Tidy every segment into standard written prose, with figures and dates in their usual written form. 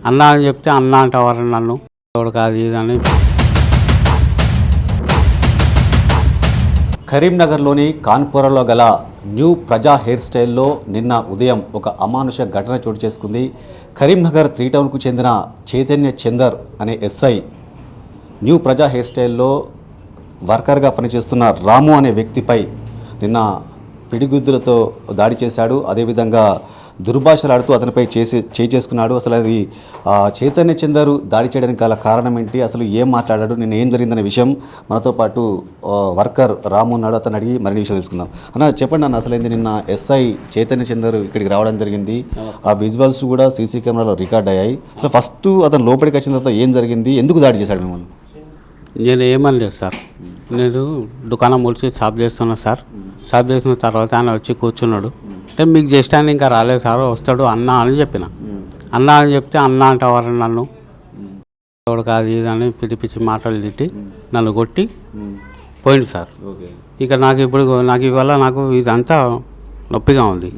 అన్నా అని చెప్తే అన్నా అంటావారు నన్ను ఎవడు కాదు ఇదని. కరీంనగర్లోని కాన్పురలో గల న్యూ ప్రజా హెయిర్ స్టైల్లో నిన్న ఉదయం ఒక అమానుష ఘటన చోటు చేసుకుంది. కరీంనగర్ 3 టౌన్కు చెందిన చైతన్య చందర్ అనే ఎస్ఐ న్యూ ప్రజా హెయిర్ స్టైల్లో వర్కర్గా పనిచేస్తున్న రాము అనే వ్యక్తిపై నిన్న పిడిగుద్దులతో దాడి చేశాడు. అదేవిధంగా దుర్భాషలాడుతూ అతనిపై చేసుకున్నాడు. అసలు అది చైతన్య చందర్ దాడి చేయడానికి గల కారణం ఏంటి, అసలు ఏం మాట్లాడాడు, నిన్న ఏం జరిగిందనే విషయం మనతో పాటు వర్కర్ రాము ఉన్నాడు, అతను అడిగి మరిన్ని విషయాలు తెలుసుకుందాం. అన్న చెప్పండి అన్న, అసలు ఏంది నిన్న ఎస్ఐ చైతన్య చందర్ ఇక్కడికి రావడం జరిగింది, ఆ విజువల్స్ కూడా సీసీ కెమెరాలో రికార్డ్ అయ్యాయి. అసలు ఫస్ట్ అతను లోపలికి వచ్చిన తర్వాత ఏం జరిగింది, ఎందుకు దాడి చేశాడు మిమ్మల్ని? నేను ఏమనలేదు సార్, నేను దుకాణం మూసి షాప్ చేస్తున్నా సార్. షాప్ చేసిన తర్వాత ఆయన వచ్చి కూర్చున్నాడు. అంటే మీకు జస్ట్ అని ఇంకా రాలేదు సార్, వస్తాడు అన్నా అని చెప్పిన. అన్నా అని చెప్తే అన్నా అంటావారు నన్ను ఎవడు కాదు ఇదని పిచ్చి మాటలు తిట్టి నన్ను కొట్టి పోయింది సార్. ఇక నాకు ఇవాళ నాకు ఇదంతా నొప్పిగా ఉంది.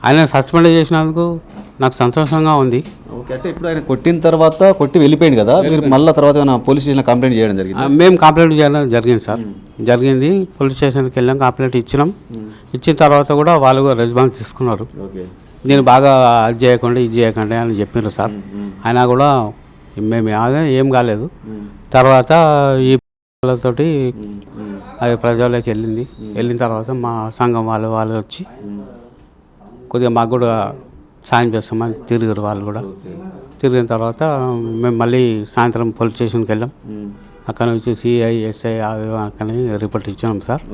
ఆయన సస్పెండ్ చేసినందుకు నాకు సంతోషంగా ఉంది. ఓకే, అంటే ఇప్పుడు ఆయన కొట్టిన తర్వాత కొట్టి వెళ్ళిపోయింది కదా, మీరు మళ్ళీ తర్వాత ఏమైనా పోలీస్ స్టేషన్ కంప్లైంట్ చేయడం జరిగింది? మేము కంప్లైంట్ చేయడం జరిగింది సార్, జరిగింది. పోలీస్ స్టేషన్కి వెళ్ళాం, కంప్లైంట్ ఇచ్చినాం. ఇచ్చిన తర్వాత కూడా వాళ్ళు కూడా రెస్పాన్స్ తీసుకున్నారు. నేను బాగా అది చేయకుండా ఇది చేయకండి అని చెప్పారు సార్. అయినా కూడా మేము ఏం కాలేదు. తర్వాత ఈ తోటి అది ప్రజల్లోకి వెళ్ళిన తర్వాత మా సంఘం వాళ్ళు వచ్చి కొద్దిగా మాకు కూడా సాయం చేస్తామని తిరిగారు. వాళ్ళు కూడా తిరిగిన తర్వాత మేము మళ్ళీ సాయంత్రం పోలీస్ స్టేషన్కి వెళ్ళాం. అక్కడ నుంచి సిఐ ఎస్ఐ అక్కడ రిపోర్ట్ ఇచ్చినాం సార్.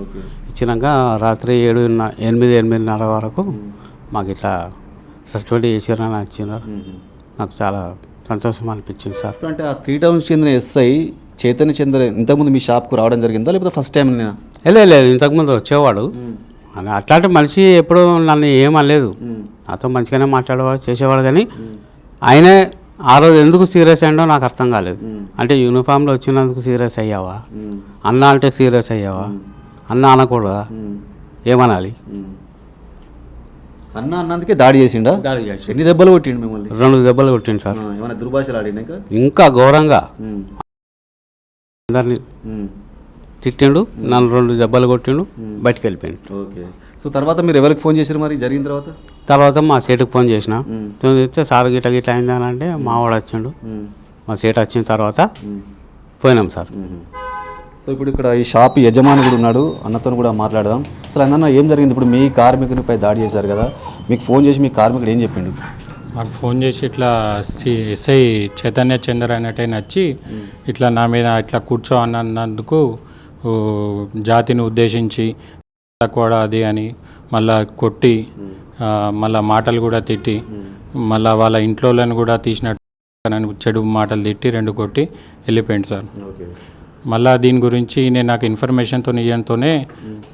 ఇచ్చినాక రాత్రి 8:30 వరకు మాకు ఇట్లా సస్పెండ్ చేసారని వచ్చినారు. నాకు చాలా సంతోషం అనిపించింది సార్. అంటే ఆ 3 టౌన్స్ చెందిన ఎస్ఐ చైతన్య చంద్ర ఇంతకుముందు మీ షాప్కు రావడం జరిగిందా, లేకపోతే ఫస్ట్ టైం? లేదు, ఇంతకుముందు వచ్చేవాడు. అట్లాంటి మనిషి ఎప్పుడు నన్ను ఏమనలేదు, నాతో మంచిగానే మాట్లాడేవాడు, చేసేవాడు. కానీ ఆయనే ఆ రోజు ఎందుకు సీరియస్ అయ్యాడో నాకు అర్థం కాలేదు. అంటే యూనిఫామ్లో వచ్చినందుకు సీరియస్ అయ్యావా, అన్న అంటే సీరియస్ అయ్యావా, అన్న అనకూడదా, ఏమనాలి? అన్న అన్నందుకే దాడి చేసిండా? దాడి చేసి ఎన్ని దెబ్బలు కొట్టిండు మిమ్మల్ని? 2 దెబ్బలు కొట్టిండు సార్. ఏమైనా దుర్భాషలు ఆడినా? ఇంకా ఘోరంగా అందరినీ తిట్టిండు, నన్ను 2 దెబ్బలు కొట్టిండు, బయటకు వెళ్ళిపోయిండు. ఓకే, సో తర్వాత మీరు ఎవరికి ఫోన్ చేశారు మరి జరిగిన తర్వాత మా సేటుకి ఫోన్ చేసిన. చెప్తే సార్ గిట్ల అయింది అని అంటే మా వాడు వచ్చిండు. మా సేటు వచ్చిన తర్వాత పోయినాం సార్. సో ఇప్పుడు ఇక్కడ ఈ షాప్ యజమాని కూడా ఉన్నాడు, అన్నతో కూడా మాట్లాడదాం. అసలు అన్న ఏం జరిగింది? ఇప్పుడు మీ కార్మికునిపై దాడి చేశారు కదా, మీకు ఫోన్ చేసి మీ కార్మికుడు ఏం చెప్పిండు? మాకు ఫోన్ చేసి ఇట్లా ఎస్ఐ చైతన్య చందర్ అనేటైనా వచ్చి ఇట్లా నా మీద ఇట్లా కూర్చో అన్నందుకు జాతిని ఉద్దేశించి కూడా అది అని మళ్ళా కొట్టి మళ్ళా మాటలు కూడా తిట్టి మళ్ళీ వాళ్ళ ఇంట్లోలను కూడా తీసినట్టు చెడు మాటలు తిట్టి 2 కొట్టి వెళ్ళిపోయింది సార్. మళ్ళీ దీని గురించి నాకు ఇన్ఫర్మేషన్తో ఇవ్వడంతోనే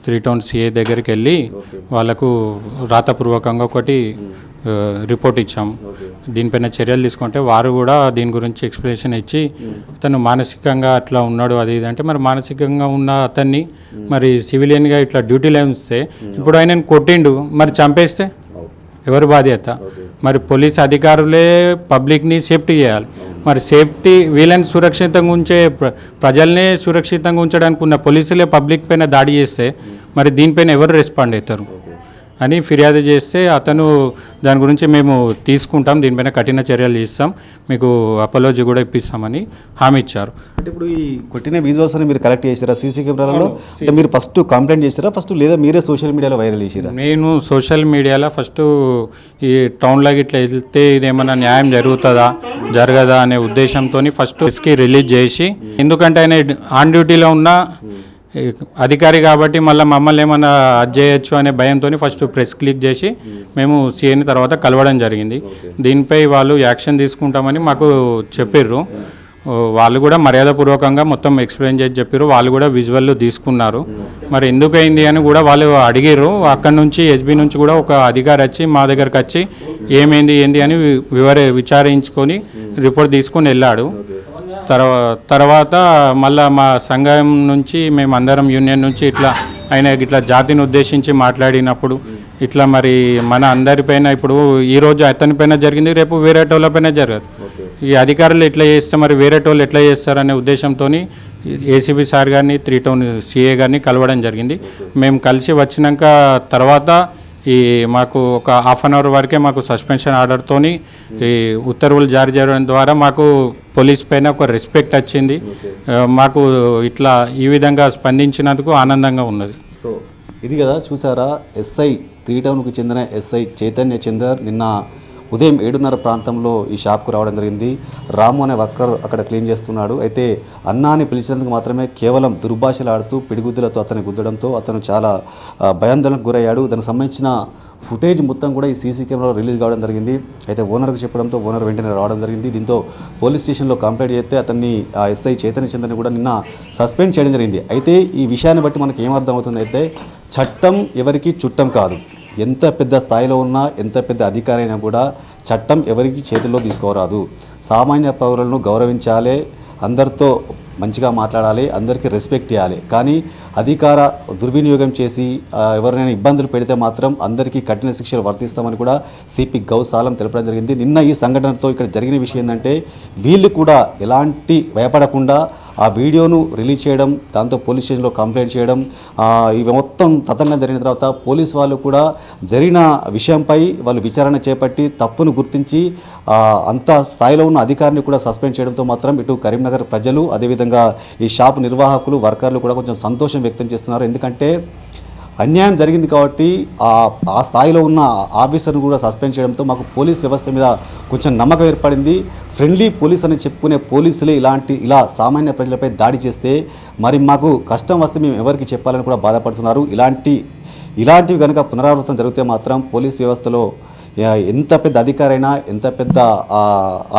3 టౌన్ సిఐ దగ్గరికి వెళ్ళి వాళ్ళకు రాతపూర్వకంగా ఒకటి రిపోర్ట్ ఇచ్చాం. దీనిపైన చర్యలు తీసుకుంటే వారు కూడా దీని గురించి ఎక్స్ప్లెనేషన్ ఇచ్చి అతను మానసికంగా అట్లా ఉన్నాడు అది ఇది అంటే మరి మానసికంగా ఉన్న అతన్ని మరి సివిలియన్గా ఇట్లా డ్యూటీలో ఉంచితే ఇప్పుడు ఆయనను కొట్టిండు, మరి చంపేస్తే ఎవరు బాధ్యత? మరి పోలీస్ అధికారులే పబ్లిక్ని సేఫ్టీ చేయాలి. మరి సేఫ్టీ వీళ్ళని సురక్షితంగా ఉంచే ప్రజల్నే సురక్షితంగా ఉంచడానికి ఉన్న పోలీసులే పబ్లిక్ పైన దాడి చేస్తే మరి దీనిపైన ఎవరు రెస్పాండ్ అవుతారు అని ఫిర్యాదు చేస్తే అతను దాని గురించి మేము తీసుకుంటాం, దీనిపైన కఠిన చర్యలు చేస్తాం, మీకు అపాలజీ కూడా ఇప్పిస్తామని హామీ ఇచ్చారు. అంటే ఇప్పుడు ఈ కొట్టిన విజువల్స్ అని మీరు కలెక్ట్ చేసారా సీసీ కెమెరాలలో? అంటే మీరు ఫస్ట్ కంప్లైంట్ చేసారా ఫస్ట్, లేదా మీరే సోషల్ మీడియాలో వైరల్ చేసారా? నేను సోషల్ మీడియాలో ఫస్ట్ ఈ టౌన్లోకి ఇట్లా వెళ్తే ఇదేమన్నా న్యాయం జరుగుతుందా జరగదా అనే ఉద్దేశంతో ఫస్ట్ ప్రెస్కి రిలీజ్ చేసి, ఎందుకంటే ఆయన ఆన్ డ్యూటీలో ఉన్న అధికారి కాబట్టి మళ్ళీ మమ్మల్ని ఏమన్నా అది చేయొచ్చు అనే భయంతో ఫస్ట్ ప్రెస్ క్లిక్ చేసి మేము సీఎని తర్వాత కలవడం జరిగింది. దీనిపై వాళ్ళు యాక్షన్ తీసుకుంటామని మాకు చెప్పారు. వాళ్ళు కూడా మర్యాదపూర్వకంగా మొత్తం ఎక్స్ప్లెయిన్ చేసి చెప్పారు. వాళ్ళు కూడా విజువల్ తీసుకున్నారు. మరి ఎందుకు అయింది అని కూడా వాళ్ళు అడిగారు. అక్కడి నుంచి ఎస్బీ నుంచి కూడా ఒక అధికారి వచ్చి మా దగ్గరకు వచ్చి ఏమైంది ఏంది అని విచారించుకొని రిపోర్ట్ తీసుకొని వెళ్ళాడు. తర్వాత మళ్ళీ మా సంఘం నుంచి మేము అందరం యూనియన్ నుంచి ఇట్లా ఆయన ఇట్లా జాతిని ఉద్దేశించి మాట్లాడినప్పుడు ఇట్లా మరి మన అందరిపైన ఇప్పుడు ఈరోజు అతనిపైన జరిగింది, రేపు వేరే టోళ్ళపైన జరగదు. ఈ అధికారులు ఎట్లా చేస్తే మరి వేరే టోళ్ళు ఎట్లా చేస్తారనే ఉద్దేశంతో ఏసీబీ సార్ గారిని 3 టౌన్ సిఏ గారిని కలవడం జరిగింది. మేము కలిసి వచ్చినాక తర్వాత మాకు ఒక హాఫ్ అన్ అవర్ వరకే మాకు సస్పెన్షన్ ఆర్డర్తోని ఈ ఉత్తర్వులు జారీ చేయడం ద్వారా మాకు పోలీస్ పైన ఒక రెస్పెక్ట్ వచ్చింది. మాకు ఇట్లా ఈ విధంగా స్పందించినందుకు ఆనందంగా ఉన్నది. సో ఇది కదా చూసారా, ఎస్ఐ 3 టౌన్కు చెందిన ఎస్ఐ చైతన్య చందర్ నిన్న ఉదయం 7:30 ప్రాంతంలో ఈ షాప్కు రావడం జరిగింది. రాము అనే వర్కర్ అక్కడ క్లీన్ చేస్తున్నాడు. అయితే అన్నా అని పిలిచినందుకు మాత్రమే కేవలం దుర్భాషలాడుతూ పిడిగుద్దులతో అతన్ని గుద్దడంతో అతను చాలా భయాందోళనకు గురయ్యాడు. దానికి సంబంధించిన ఫుటేజ్ మొత్తం కూడా ఈ సీసీ కెమెరాలో రిలీజ్ కావడం జరిగింది. అయితే ఓనర్కి చెప్పడంతో ఓనర్ వెంటనే రావడం జరిగింది. దీంతో పోలీస్ స్టేషన్లో కంప్లైంట్ చేస్తే అతన్ని ఎస్ఐ చైతన్య చంద్రని కూడా నిన్న సస్పెండ్ చేయడం జరిగింది. అయితే ఈ విషయాన్ని బట్టి మనకు ఏమర్థమవుతుంది అయితే చట్టం ఎవరికి చుట్టం కాదు. ఎంత పెద్ద స్థాయిలో ఉన్నా, ఎంత పెద్ద అధికారి అయినా కూడా చట్టం ఎవరికి చేతుల్లో తీసుకోరాదు. సామాన్య పౌరులను గౌరవించాలి, అందరితో మంచిగా మాట్లాడాలి, అందరికీ రెస్పెక్ట్ ఇవ్వాలి. కానీ అధికార దుర్వినియోగం చేసి ఎవరినైనా ఇబ్బందులు పెడితే మాత్రం అందరికీ కఠిన శిక్షలు వర్తిస్తామని కూడా సిపి గౌసాలం తెలపడం జరిగింది. నిన్న ఈ సంఘటనతో ఇక్కడ జరిగిన విషయం ఏంటంటే వీళ్ళు కూడా ఎలాంటి భయపడకుండా ఆ వీడియోను రిలీజ్ చేయడం, దాంతో పోలీస్ స్టేషన్లో కంప్లైంట్ చేయడం, ఇవి మొత్తం తతంగం జరిగిన తర్వాత పోలీస్ వాళ్ళు కూడా జరిగిన విషయంపై వాళ్ళు విచారణ చేపట్టి తప్పును గుర్తించి అంత స్థాయిలో ఉన్న అధికారిని కూడా సస్పెండ్ చేయడంతో మాత్రం ఇటు కరీంనగర్ ప్రజలు, అదేవిధంగా ఈ షాప్ నిర్వాహకులు, వర్కర్లు కూడా కొంచెం సంతోషం వ్యక్తం చేస్తున్నారు. ఎందుకంటే అన్యాయం జరిగింది కాబట్టి ఆ స్థాయిలో ఉన్న ఆఫీసర్ను కూడా సస్పెండ్ చేయడంతో మాకు పోలీస్ వ్యవస్థ మీద కొంచెం నమ్మకం ఏర్పడింది. ఫ్రెండ్లీ పోలీస్ అని చెప్పుకునే పోలీసులే ఇలా సామాన్య ప్రజలపై దాడి చేస్తే మరి మాకు కష్టం వస్తే మేము ఎవరికి చెప్పాలని కూడా బాధపడుతున్నారు. ఇలాంటివి కనుక పునరావృతం జరిగితే మాత్రం పోలీస్ వ్యవస్థలో ఎంత పెద్ద అధికారైనా, ఎంత పెద్ద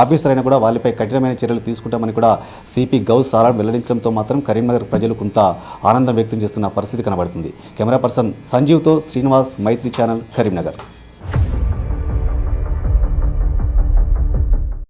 ఆఫీసర్ అయినా కూడా వాళ్ళపై కఠినమైన చర్యలు తీసుకుంటామని కూడా సిపి గౌసాలం వెల్లడించడంతో మాత్రం కరీంనగర్ ప్రజలు కొంత ఆనందం వ్యక్తం చేస్తున్న పరిస్థితి కనబడుతుంది. కెమెరా పర్సన్ సంజీవ్తో శ్రీనివాస్, మైత్రి ఛానల్, కరీంనగర్.